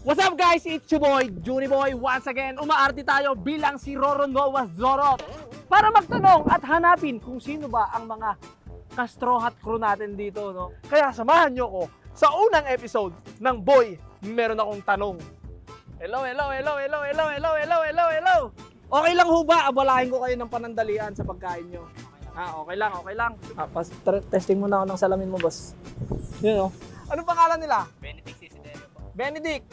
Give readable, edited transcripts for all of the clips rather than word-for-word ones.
What's up guys? It's your boy, Juniboy. Once again, umaarte tayo bilang si Roro Noah Zorot para magtanong at hanapin kung sino ba ang mga Castro Hot crew natin dito, no? Kaya samahan nyo ko sa unang episode ng Boy, meron akong tanong. Hello. Okay lang ho ba? Abalahin ko kayo ng panandalian sa pagkain nyo. Okay lang. Testing muna ako ng salamin mo, boss. Yun, no? Anong pangalan nila? Benedict Sisidero po. Benedict.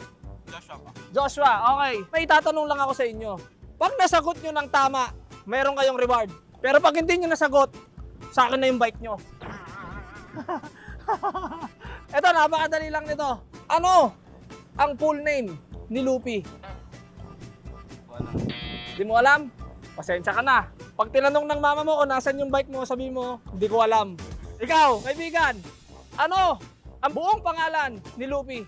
Joshua po. Joshua, okay. May tatanong lang ako sa inyo. Pag nasagot nyo ng tama, meron kayong reward. Pero pag hindi nyo nasagot, sa akin na yung bike nyo. Eto, napakadali lang nito. Ano ang full name ni Lupi? Hindi mo alam? Pasensya ka na. Pag tinanong ng mama mo kung nasan yung bike mo, sabi mo, hindi ko alam. Ikaw, kaibigan, ano ang buong pangalan ni Lupi?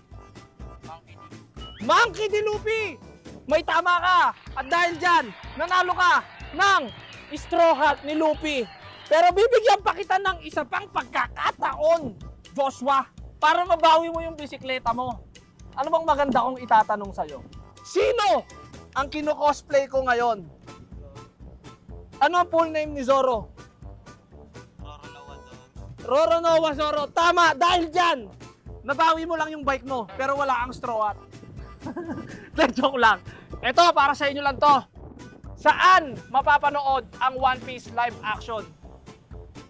Monkey D. Lupi! May tama ka! At dahil dyan, nanalo ka ng Straw Hat ni Lupi. Pero bibigyan pa kita ng isa pang pagkakataon, Joshua, para mabawi mo yung bisikleta mo. Ano bang maganda kong itatanong sa'yo? Sino ang kino-cosplay ko ngayon? Ano ang full name ni Zorro? Roro Noah Zorro. Tama! Dahil dyan, nabawi mo lang yung bike mo, pero wala ang straw hat. Joke lang. Ito, para sa inyo lang to. Saan mapapanood ang One Piece live action?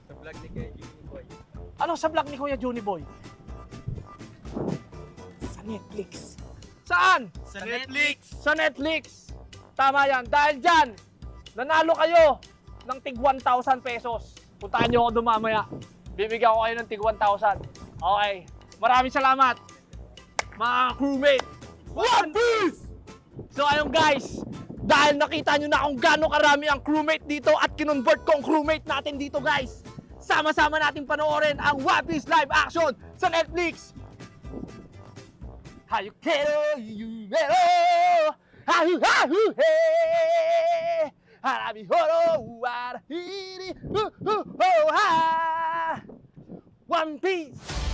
Sa vlog ni Kuya Juniboy. Ano sa vlog ni Kuya Juniboy? Sa Netflix. Saan? Sa Netflix! Sa Netflix. Tama yan. Dahil dyan, nanalo kayo ng tig 1,000 pesos. Puntahan nyo ako doon mamaya. Bibigyan ko kayo ng tig 1,000. Okay. Maraming salamat, mga crewmate. One Piece! So ayun guys, dahil nakita nyo na kung gaano karami ang crewmate dito at kinonvert ko ang crewmate natin dito guys, sama-sama natin panoorin ang One Piece live action sa Netflix. Hayukero yumero hahu he harabi horo warahiri ha One Piece.